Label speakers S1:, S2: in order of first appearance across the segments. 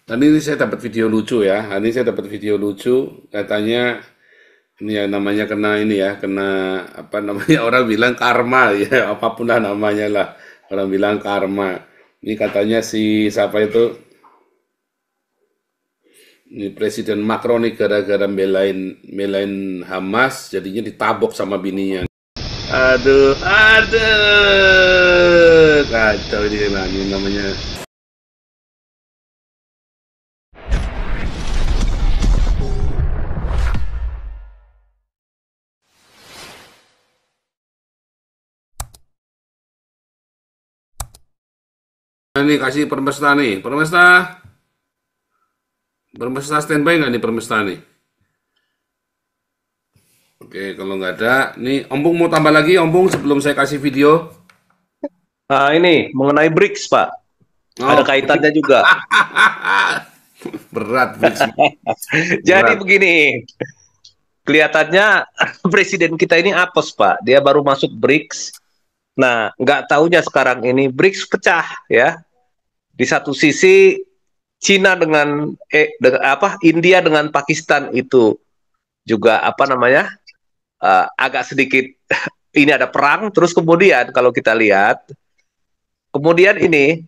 S1: Dan ini saya dapat video lucu ya. Ini saya dapat video lucu. Katanya ini ya namanya kena ini ya, kena apa namanya orang bilang karma ya, apapun lah namanya lah. Orang bilang karma. Ini katanya si siapa itu? Ini Presiden Macron nih gara-gara belain Hamas, jadinya ditabok sama bininya. Aduh, aduh, kacau ini namanya. Nah, ini kasih permesta nih, permesta, permesta standby nggak nih permesta nih? Oke, kalau nggak ada, nih Ompung mau tambah lagi, Ompung sebelum saya kasih video.
S2: Nah, ini mengenai BRICS, Pak. Ada
S1: Oh,
S2: kaitannya juga.
S1: berat, Briggs,
S2: Jadi
S1: berat.
S2: begini, kelihatannya presiden kita ini apes, Pak. Dia baru masuk BRICS. Nah, nggak taunya sekarang ini BRICS pecah ya. Di satu sisi Cina dengan apa India dengan Pakistan itu juga apa namanya agak sedikit ini ada perang. Terus kemudian kalau kita lihat, kemudian ini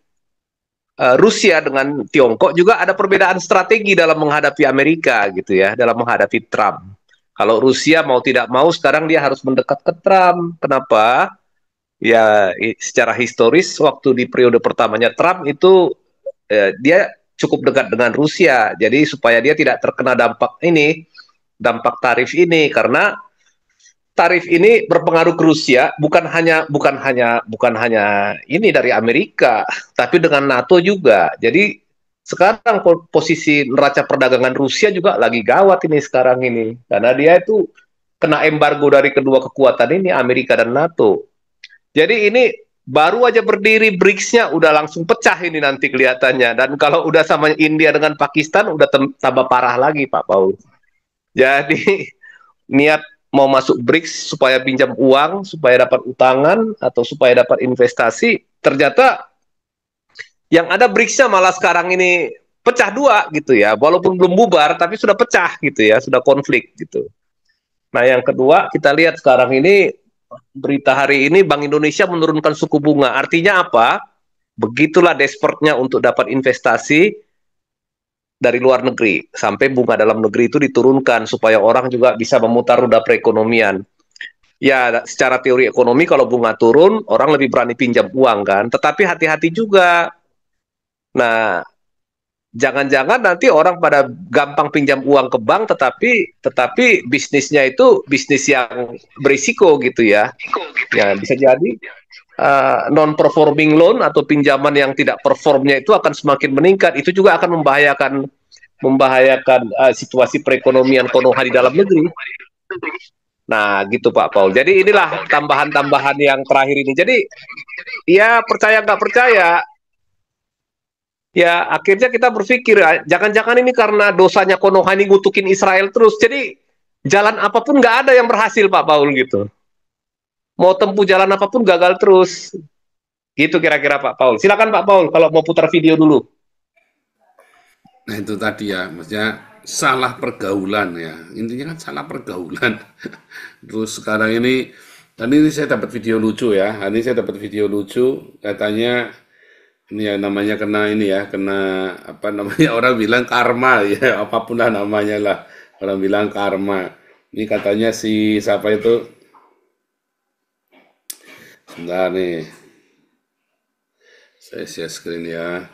S2: Rusia dengan Tiongkok juga ada perbedaan strategi dalam menghadapi Amerika gitu ya, dalam menghadapi Trump. Kalau Rusia mau tidak mau sekarang dia harus mendekat ke Trump. Kenapa? Ya secara historis waktu di periode pertamanya Trump itu dia cukup dekat dengan Rusia. Jadi supaya dia tidak terkena dampak tarif ini karena tarif ini berpengaruh ke Rusia bukan hanya ini dari Amerika, tapi dengan NATO juga. Jadi sekarang posisi neraca perdagangan Rusia juga lagi gawat ini sekarang ini karena dia itu kena embargo dari kedua kekuatan ini Amerika dan NATO. Jadi ini baru aja berdiri BRICS-nya udah langsung pecah ini nanti kelihatannya dan kalau udah sama India dengan Pakistan udah tambah parah lagi Pak Paul. Jadi niat mau masuk BRICS supaya pinjam uang, supaya dapat utangan, atau supaya dapat investasi, ternyata yang ada BRICS-nya malah sekarang ini pecah dua gitu ya, walaupun belum bubar, tapi sudah pecah gitu ya, sudah konflik gitu. Nah yang kedua, kita lihat sekarang ini, berita hari ini Bank Indonesia menurunkan suku bunga, artinya apa? Begitulah desperate-nya untuk dapat investasi dari luar negeri, sampai bunga dalam negeri itu diturunkan supaya orang juga bisa memutar roda perekonomian. Ya, secara teori ekonomi kalau bunga turun, orang lebih berani pinjam uang kan. Tetapi hati-hati juga. Nah, jangan-jangan nanti orang pada gampang pinjam uang ke bank, tetapi bisnisnya itu bisnis yang berisiko gitu ya. Ya, bisa jadi non performing loan atau pinjaman yang tidak performnya itu akan semakin meningkat. Itu juga akan membahayakan situasi perekonomian Konoha di dalam negeri. Nah, gitu Pak Paul. Jadi inilah tambahan-tambahan yang terakhir ini. Jadi ya percaya nggak percaya, ya akhirnya kita berpikir jangan-jangan ini karena dosanya Konoha ini ngutukin Israel terus. Jadi jalan apapun nggak ada yang berhasil Pak Paul gitu. Mau tempuh jalan apapun gagal terus. Gitu kira-kira Pak Paul. Silakan Pak Paul kalau mau putar video dulu.
S1: Nah itu tadi ya, maksudnya salah pergaulan ya. Intinya kan salah pergaulan. Terus sekarang ini, dan ini saya dapat video lucu ya. Ini saya dapat video lucu, katanya ini ya namanya kena ini ya, kena apa namanya orang bilang karma ya, apapun lah namanya lah. Orang bilang karma. Ini katanya si siapa itu? Sebentar nih, saya share screen ya.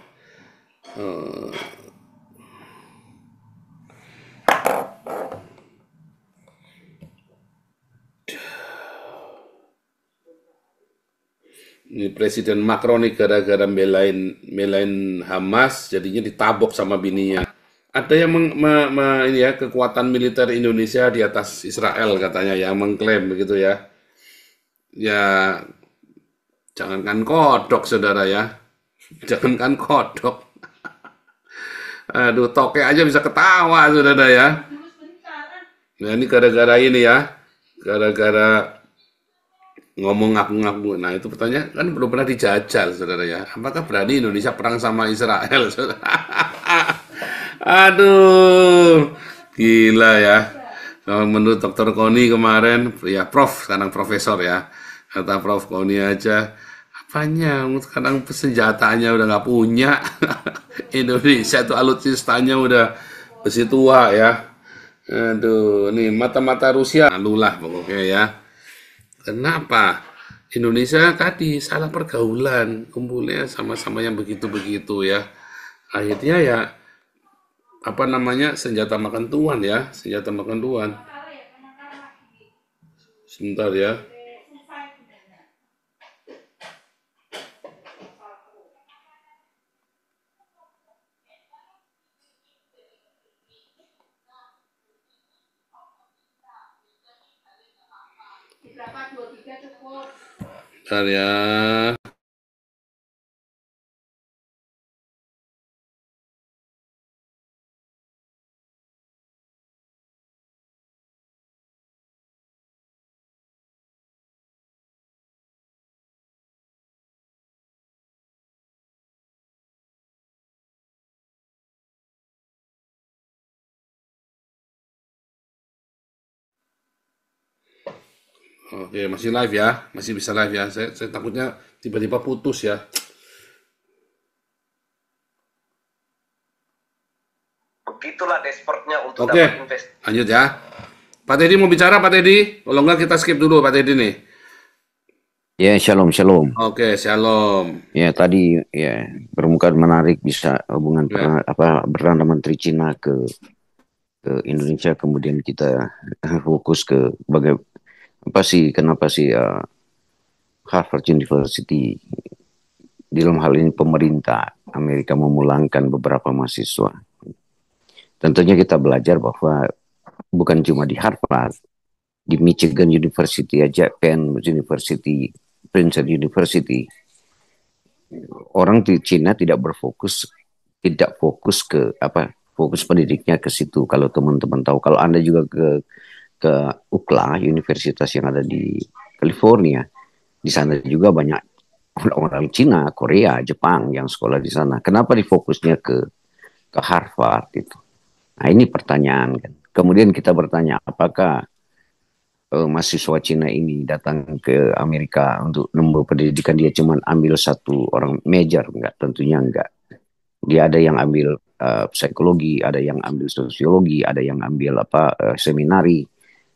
S1: Ini Presiden Macron nih gara-gara belain Hamas, jadinya ditabok sama bininya. Ada yang ini ya kekuatan militer Indonesia di atas Israel katanya yang mengklaim begitu ya. Ya jangankan kodok saudara ya, jangankan kodok. Aduh toke aja bisa ketawa saudara ya. Nah ini gara-gara ini ya, gara-gara ngomong ngaku-ngaku. Nah itu pertanyaan kan belum pernah dijajal saudara ya. Apakah berani Indonesia perang sama Israel saudara? Aduh, gila ya. Kalau menurut Dokter Koni kemarin, ya Prof, sekarang Profesor ya, kata Prof Koni aja, apanya, sekarang senjatanya udah nggak punya. Indonesia tuh alutsistanya udah besi tua ya. Aduh, nih mata-mata Rusia, lalulah pokoknya ya. Kenapa? Indonesia tadi salah pergaulan, kumpulnya sama-sama yang begitu-begitu ya. Akhirnya ya apa namanya senjata makan tuan ya, senjata makan tuan. Sebentar ya. Bentar ya. Oke, masih live ya, masih bisa live ya. Saya takutnya tiba-tiba putus ya.
S2: Begitulah desperate-nya untuk
S1: Oke,
S2: dapat investasi.
S1: lanjut ya. Pak Teddy mau bicara, Pak Teddy? Kalau enggak kita skip dulu, Pak Teddy nih.
S3: Ya, shalom, shalom.
S1: Oke, shalom.
S3: Ya, tadi ya permukaan menarik bisa hubungan
S1: Ya,
S3: perdana menteri Cina ke Indonesia, kemudian kita fokus ke kenapa sih Harvard University di dalam hal ini pemerintah Amerika memulangkan beberapa mahasiswa. Tentunya kita belajar bahwa bukan cuma di Harvard, di Michigan University aja, Penn University, Princeton University, orang di Cina tidak fokus ke fokus pendidiknya ke situ. Kalau teman-teman tahu, kalau Anda juga ke UCLA, universitas yang ada di California, di sana juga banyak orang Cina, Korea, Jepang yang sekolah di sana. Kenapa difokusnya ke Harvard itu? Nah, ini pertanyaan kan. Kemudian kita bertanya, apakah mahasiswa Cina ini datang ke Amerika untuk menempuh pendidikan, dia cuma ambil satu orang major? Enggak, tentunya enggak. Dia ada yang ambil psikologi, ada yang ambil sosiologi, ada yang ambil seminari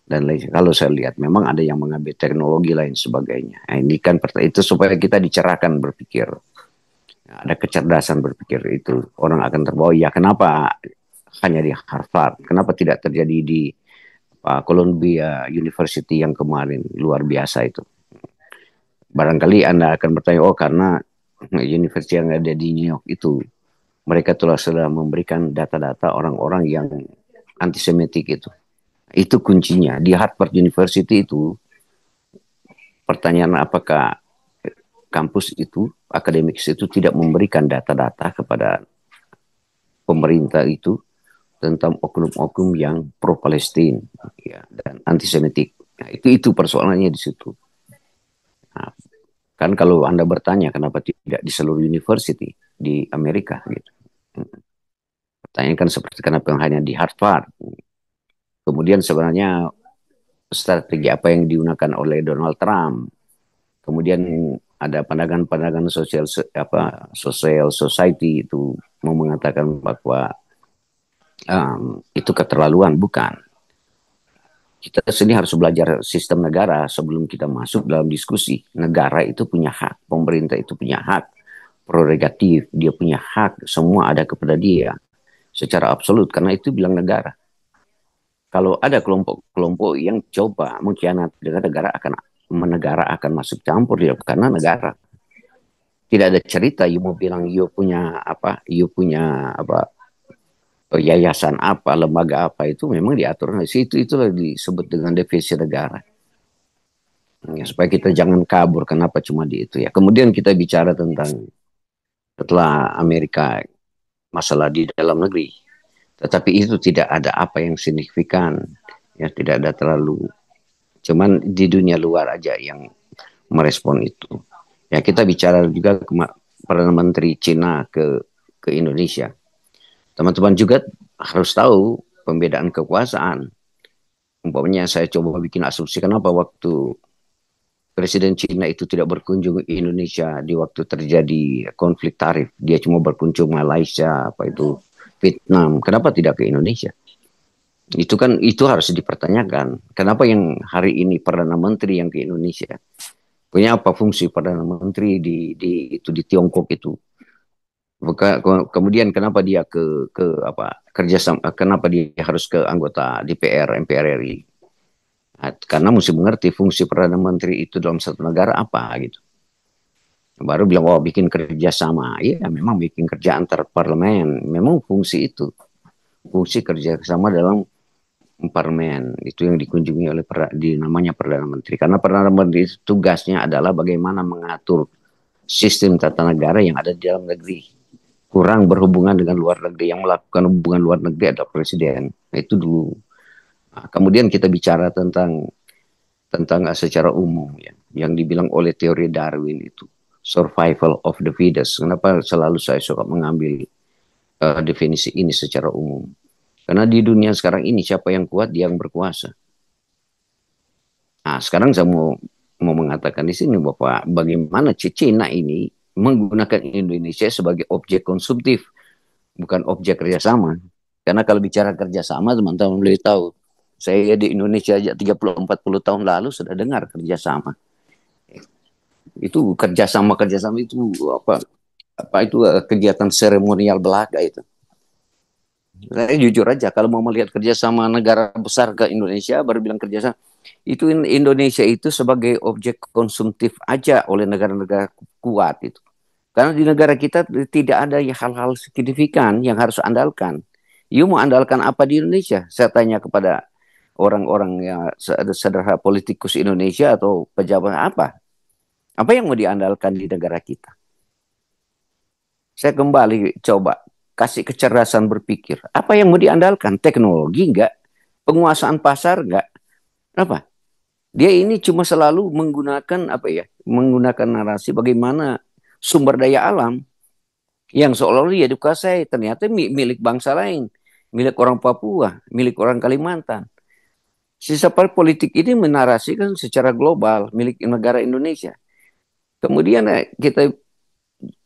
S3: dan lain. Kalau saya lihat memang ada yang mengambil teknologi lain sebagainya. Nah, ini kan itu supaya kita dicerahkan berpikir. Nah, ada kecerdasan berpikir itu orang akan terbawa. Ya, kenapa hanya di Harvard? Kenapa tidak terjadi di Columbia University yang kemarin luar biasa itu? Barangkali Anda akan bertanya, oh karena universitas yang ada di New York itu mereka telah sudah memberikan data-data orang-orang yang antisemitik itu. Itu kuncinya. Di Harvard University itu, pertanyaan apakah kampus itu, akademik itu tidak memberikan data-data kepada pemerintah itu tentang oknum-oknum yang pro-Palestina ya, dan antisemitik. Nah, itu persoalannya di situ. Nah, kan kalau Anda bertanya kenapa tidak di seluruh university di Amerika gitu. Pertanyaan kan seperti kenapa hanya di Harvard. Kemudian sebenarnya strategi apa yang digunakan oleh Donald Trump. Kemudian ada pandangan-pandangan social society itu mau mengatakan bahwa itu keterlaluan, bukan. Kita sini harus belajar sistem negara sebelum kita masuk dalam diskusi. Negara itu punya hak, pemerintah itu punya hak, prerogatif, dia punya hak, semua ada kepada dia secara absolut, karena itu bilang negara. Kalau ada kelompok-kelompok yang coba mengkhianati negara akan masuk campur dia karena negara. Tidak ada cerita you mau bilang you punya yayasan apa, lembaga apa, itu memang diatur. Nah, itulah disebut dengan defisi negara. Ya, supaya kita jangan kabur kenapa cuma di itu ya. Kemudian kita bicara tentang setelah Amerika masalah di dalam negeri. Tetapi itu tidak ada apa yang signifikan. Ya, tidak ada terlalu, cuman di dunia luar aja yang merespon itu. Ya, kita bicara juga Perdana Menteri Cina ke Indonesia. Teman-teman juga harus tahu pembedaan kekuasaan. Umpamanya saya coba bikin asumsi kenapa waktu Presiden Cina itu tidak berkunjung ke Indonesia di waktu terjadi konflik tarif. Dia cuma berkunjung Malaysia, apa itu Vietnam. Kenapa tidak ke Indonesia? Itu kan itu harus dipertanyakan. Kenapa yang hari ini Perdana Menteri yang ke Indonesia? Punya apa fungsi Perdana Menteri di Tiongkok itu? Kemudian kenapa dia ke apa kerjasama? Kenapa dia harus ke anggota DPR, MPR RI? Nah, karena mesti mengerti fungsi Perdana Menteri itu dalam satu negara apa gitu. Baru bilang, oh bikin kerjasama. Iya, memang bikin kerja antar parlemen. Memang fungsi itu. Fungsi kerjasama dalam parlemen. Itu yang dikunjungi oleh namanya Perdana Menteri. Karena Perdana Menteri itu tugasnya adalah bagaimana mengatur sistem tata negara yang ada di dalam negeri. Kurang berhubungan dengan luar negeri. Yang melakukan hubungan luar negeri adalah Presiden. Nah, itu dulu. Nah, kemudian kita bicara tentang secara umum ya, yang dibilang oleh teori Darwin itu survival of the fittest. Kenapa selalu saya suka mengambil definisi ini secara umum? Karena di dunia sekarang ini siapa yang kuat dia yang berkuasa. Nah, sekarang saya mau mengatakan di sini bahwa bagaimana Cina ini menggunakan Indonesia sebagai objek konsumtif, bukan objek kerjasama. Karena kalau bicara kerjasama, teman-teman boleh tahu, saya di Indonesia aja 30-40 tahun lalu sudah dengar kerjasama. Itu kerjasama itu apa itu kegiatan seremonial belaka itu. Saya jujur aja kalau mau melihat kerjasama negara besar ke Indonesia baru bilang kerjasama itu Indonesia itu sebagai objek konsumtif aja oleh negara-negara kuat itu. Karena di negara kita tidak ada hal-hal signifikan yang harus andalkan. You mau andalkan apa di Indonesia? Saya tanya kepada orang-orang yang sederhana politikus Indonesia atau pejabat apa? Apa yang mau diandalkan di negara kita? Saya kembali coba kasih kecerdasan berpikir. Apa yang mau diandalkan? Teknologi enggak? Penguasaan pasar enggak? Apa? Dia ini cuma selalu menggunakan apa ya? Menggunakan narasi bagaimana sumber daya alam yang seolah-olah dia dikuasai ternyata milik bangsa lain, milik orang Papua, milik orang Kalimantan. Sisa politik ini menarasikan secara global milik negara Indonesia. Kemudian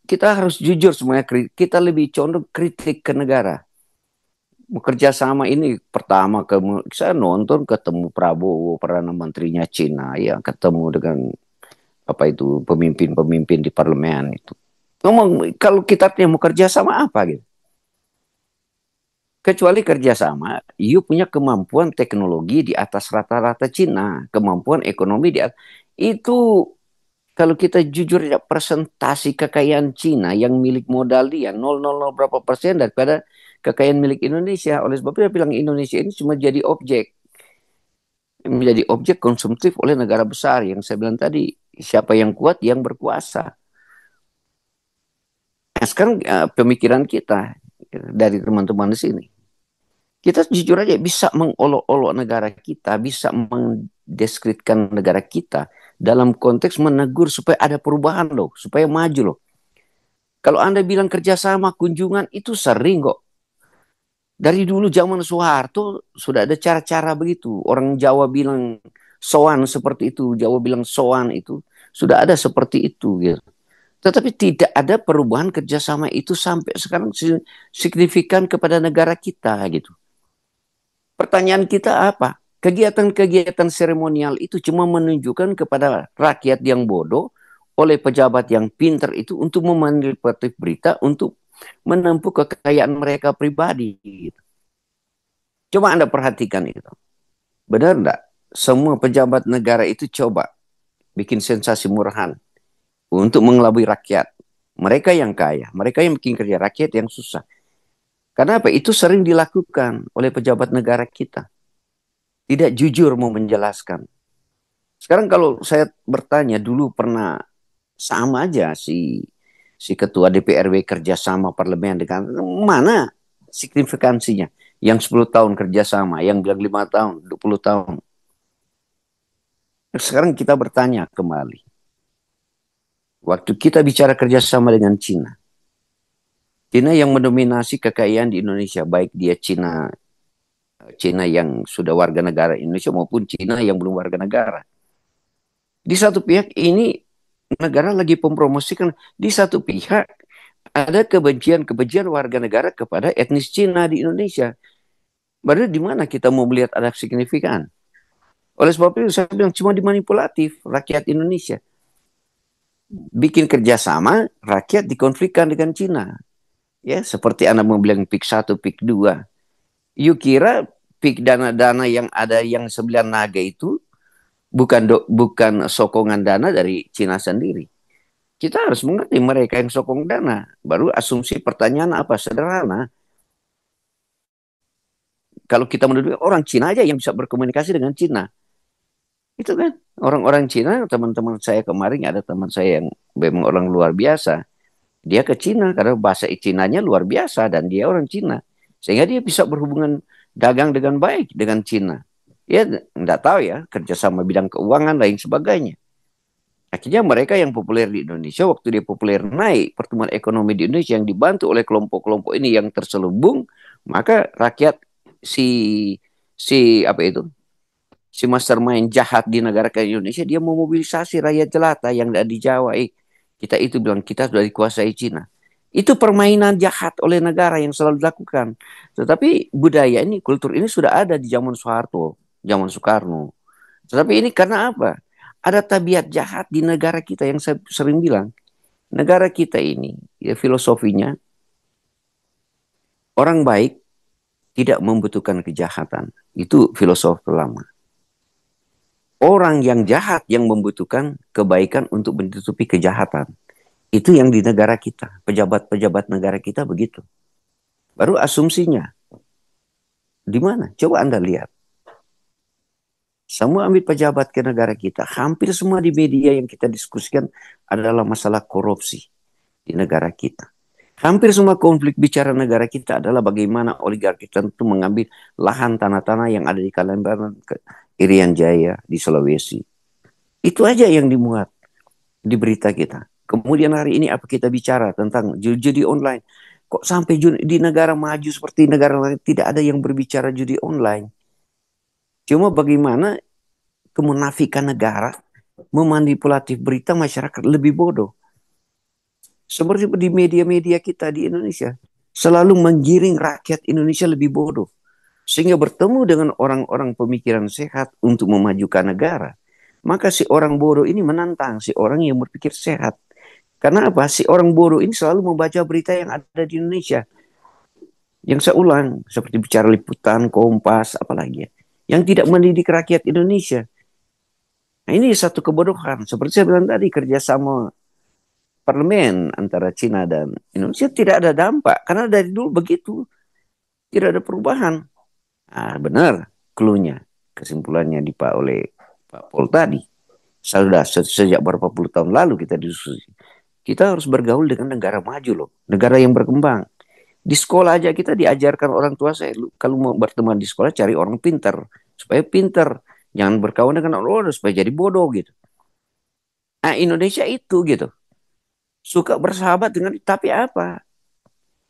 S3: kita harus jujur semuanya, kita lebih condong kritik ke negara. Bekerja sama ini pertama saya nonton ketemu Prabowo, Perdana Menterinya Cina, ya ketemu dengan apa itu pemimpin-pemimpin di parlemen itu. Ngomong kalau kita mau kerja sama apa gitu? Kecuali kerjasama, you punya kemampuan teknologi di atas rata-rata Cina, kemampuan ekonomi di atas. Itu kalau kita jujur ya presentasi kekayaan Cina yang milik modal dia 0,00 berapa persen daripada kekayaan milik Indonesia. Oleh sebab itu dia bilang Indonesia ini cuma jadi objek. Menjadi objek konsumtif oleh negara besar yang saya bilang tadi. Siapa yang kuat yang berkuasa. Nah, sekarang pemikiran kita dari teman-teman di sini. Kita jujur aja bisa mengolok-olok negara kita, bisa mendeskripsikan negara kita dalam konteks menegur supaya ada perubahan loh, supaya maju loh. Kalau Anda bilang kerjasama, kunjungan, itu sering kok. Dari dulu zaman Soeharto sudah ada cara-cara begitu. Orang Jawa bilang soan seperti itu, Jawa bilang soan itu. Sudah ada seperti itu gitu. Tetapi tidak ada perubahan kerjasama itu sampai sekarang signifikan kepada negara kita gitu. Pertanyaan kita apa? Kegiatan-kegiatan seremonial itu cuma menunjukkan kepada rakyat yang bodoh oleh pejabat yang pintar itu untuk memanipulatif berita untuk menempuh kekayaan mereka pribadi. Coba Anda perhatikan itu. Benar enggak? Semua pejabat negara itu coba bikin sensasi murahan untuk mengelabui rakyat. Mereka yang kaya, mereka yang bikin kerja, rakyat yang susah. Karena apa? Itu sering dilakukan oleh pejabat negara kita. Tidak jujur mau menjelaskan. Sekarang kalau saya bertanya, dulu pernah sama aja si ketua DPRW kerjasama parlemen dengan mana signifikansinya? Yang 10 tahun kerjasama, yang bilang 5 tahun, 20 tahun. Sekarang kita bertanya kembali. Waktu kita bicara kerjasama dengan Cina, Cina yang mendominasi kekayaan di Indonesia, baik dia Cina yang sudah warga negara Indonesia maupun Cina yang belum warga negara. Di satu pihak ini negara lagi mempromosikan, di satu pihak ada kebencian warga negara kepada etnis Cina di Indonesia. Baru di mana kita mau melihat ada signifikan? Oleh sebab itu saya bilang cuma dimanipulatif rakyat Indonesia. Bikin kerjasama, rakyat dikonflikkan dengan Cina. Ya, seperti Anda mau bilang PIK 1, PIK 2. You kira PIK dana-dana yang ada yang 9 naga itu bukan sokongan dana dari Cina sendiri. Kita harus mengerti mereka yang sokong dana. Baru asumsi pertanyaan apa? Sederhana. Kalau kita menuduh orang Cina aja yang bisa berkomunikasi dengan Cina. Itu kan. Orang-orang Cina, teman-teman saya kemarin ada teman saya yang memang orang luar biasa. Dia ke Cina karena bahasa Cinanya luar biasa dan dia orang Cina. Sehingga dia bisa berhubungan dagang dengan baik dengan Cina. Ya, enggak tahu ya, kerjasama bidang keuangan lain sebagainya. Akhirnya mereka yang populer di Indonesia, waktu dia populer naik, pertumbuhan ekonomi di Indonesia yang dibantu oleh kelompok-kelompok ini yang terselubung, maka rakyat si si apa itu? Si mastermind jahat di negara kayak Indonesia, dia memobilisasi rakyat jelata yang ada di Jawa. Kita itu bilang kita sudah dikuasai Cina. Itu permainan jahat oleh negara yang selalu dilakukan. Tetapi budaya ini, kultur ini sudah ada di zaman Soeharto, zaman Soekarno. Tetapi ini karena apa? Ada tabiat jahat di negara kita yang saya sering bilang. Negara kita ini, ya filosofinya, orang baik tidak membutuhkan kejahatan. Itu filosofi lama. Orang yang jahat yang membutuhkan kebaikan untuk menutupi kejahatan. Itu yang di negara kita. Pejabat-pejabat negara kita begitu. Baru asumsinya. Di mana? Coba Anda lihat. Semua ambil pejabat ke negara kita. Hampir semua di media yang kita diskusikan adalah masalah korupsi di negara kita. Hampir semua konflik bicara negara kita adalah bagaimana oligarki tentu mengambil lahan tanah-tanah yang ada di Kalimantan, Irian Jaya, di Sulawesi. Itu aja yang dimuat di berita kita. Kemudian hari ini apa kita bicara tentang judi online. Kok sampai di negara maju seperti negara lain tidak ada yang berbicara judi online. Cuma bagaimana kemunafikan negara memanipulatif berita masyarakat lebih bodoh. Seperti di media-media kita di Indonesia. Selalu menggiring rakyat Indonesia lebih bodoh. Sehingga bertemu dengan orang-orang pemikiran sehat untuk memajukan negara. Maka si orang bodoh ini menantang si orang yang berpikir sehat. Karena apa? Si orang bodoh ini selalu membaca berita yang ada di Indonesia. Yang saya ulang, seperti bicara liputan, Kompas, apalagi ya. Yang tidak mendidik rakyat Indonesia. Nah ini satu kebodohan. Seperti saya bilang tadi, kerjasama parlemen antara Cina dan Indonesia tidak ada dampak. Karena dari dulu begitu. Tidak ada perubahan. Nah, benar cluenya. Kesimpulannya oleh Pak Pol tadi. Sudah sejak berapa puluh tahun lalu kita diskusi. Kita harus bergaul dengan negara maju loh. Negara yang berkembang. Di sekolah aja kita diajarkan orang tua saya. Kalau mau berteman di sekolah cari orang pintar. Supaya pintar. Jangan berkawan dengan orang bodoh supaya jadi bodoh gitu. Nah Indonesia itu gitu. Suka bersahabat dengan, tapi apa?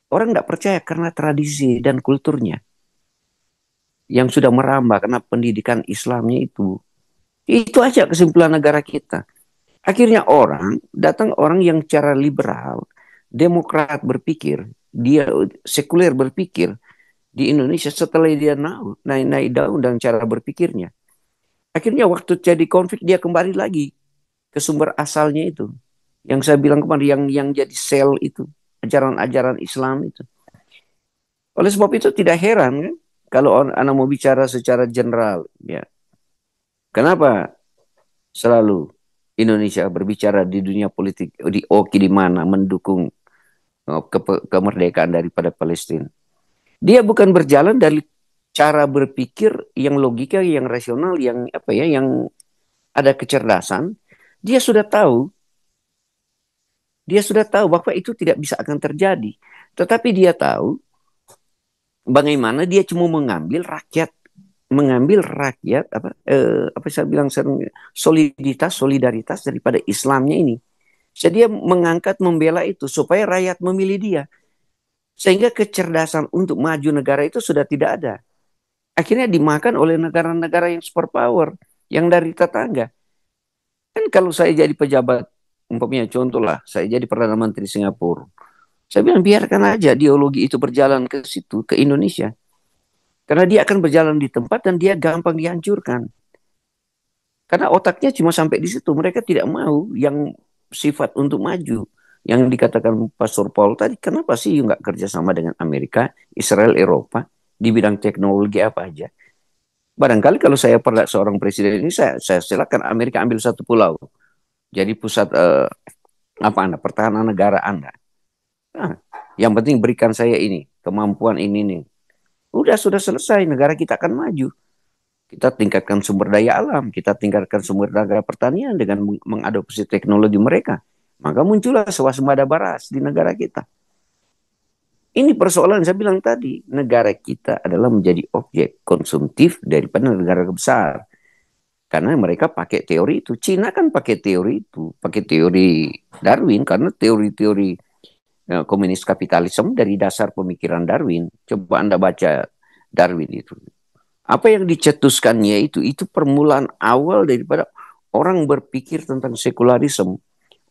S3: Orang tidak percaya karena tradisi dan kulturnya. Yang sudah merambah karena pendidikan Islamnya itu. Itu aja kesimpulan negara kita. Akhirnya datang orang yang cara liberal, demokrat berpikir, dia sekuler berpikir di Indonesia setelah dia naik daun dan cara berpikirnya. Akhirnya waktu jadi konflik dia kembali lagi ke sumber asalnya itu. Yang saya bilang kemarin yang jadi sel itu, ajaran-ajaran Islam itu. Oleh sebab itu tidak heran kan kalau Anda mau bicara secara general ya. Kenapa selalu Indonesia berbicara di dunia politik di mana mendukung kemerdekaan daripada Palestina. Dia bukan berjalan dari cara berpikir yang logika, yang rasional, yang yang ada kecerdasan. Dia sudah tahu bahwa itu tidak bisa akan terjadi. Tetapi dia tahu bagaimana dia cuma mengambil rakyat saya bilang solidaritas daripada Islamnya ini. Jadi dia membela itu supaya rakyat memilih dia. Sehingga kecerdasan untuk maju negara itu sudah tidak ada. Akhirnya dimakan oleh negara-negara yang superpower, yang dari tetangga. Kan kalau saya jadi pejabat, umpamanya contoh lah, saya jadi Perdana Menteri Singapura. Saya bilang biarkan aja ideologi itu berjalan ke situ, ke Indonesia. Karena dia akan berjalan di tempat dan dia gampang dihancurkan. Karena otaknya cuma sampai di situ. Mereka tidak mau yang sifat untuk maju. Yang dikatakan Pastor Paul tadi, kenapa sih nggak kerjasama dengan Amerika, Israel, Eropa, di bidang teknologi apa aja? Barangkali kalau saya pernah seorang presiden ini, saya silakan Amerika ambil satu pulau. Jadi pusat apa Anda, pertahanan negara Anda. Nah, yang penting berikan saya ini, kemampuan ini nih. Udah sudah selesai, negara kita akan maju. Kita tingkatkan sumber daya alam, kita tingkatkan sumber daya pertanian dengan mengadopsi teknologi mereka. Maka muncullah swasembada beras di negara kita. Ini persoalan saya bilang tadi, negara kita adalah menjadi objek konsumtif daripada negara besar. Karena mereka pakai teori itu. Cina kan pakai teori itu, pakai teori Darwin, karena teori-teori komunis kapitalisme dari dasar pemikiran Darwin. Coba Anda baca Darwin itu. Apa yang dicetuskannya itu permulaan awal daripada orang berpikir tentang sekularisme,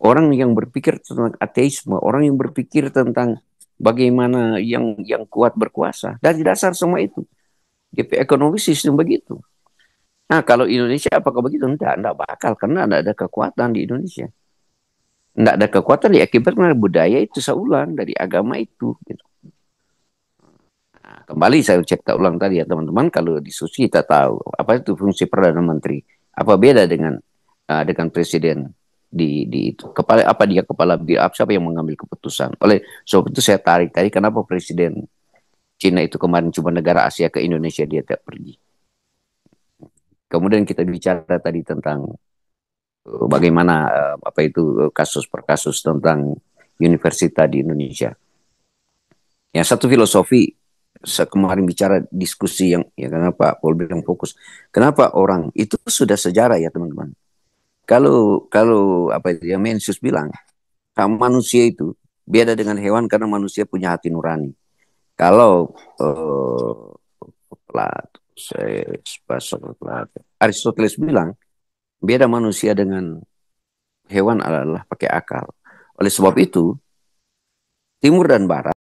S3: orang yang berpikir tentang ateisme, orang yang berpikir tentang bagaimana yang kuat berkuasa. Dari dasar semua itu. GP ekonomi sistem begitu. Nah, kalau Indonesia apakah begitu? Enggak bakal. Karena tidak ada kekuatan di Indonesia. Tidak ada kekuatan diakibatkan budaya itu seulang dari agama itu. Gitu. Nah, kembali saya cerita ulang tadi ya teman-teman. Kalau diskusi kita tahu apa itu fungsi Perdana Menteri. Apa beda dengan presiden di itu. Kepala apa dia kepala siapa yang mengambil keputusan. Oleh sebab itu saya tarik tadi kenapa presiden Cina itu kemarin cuma negara Asia ke Indonesia dia tidak pergi. Kemudian kita bicara tadi tentang bagaimana apa itu kasus per kasus tentang universitas di Indonesia. Yang satu filosofi kemarin bicara diskusi yang ya kenapa Paul bilang fokus. Kenapa orang itu sudah sejarah ya teman-teman. Kalau apa itu yang Mencius bilang, manusia itu beda dengan hewan karena manusia punya hati nurani. Kalau Aristoteles bilang beda manusia dengan hewan adalah pakai akal. Oleh sebab itu, timur dan barat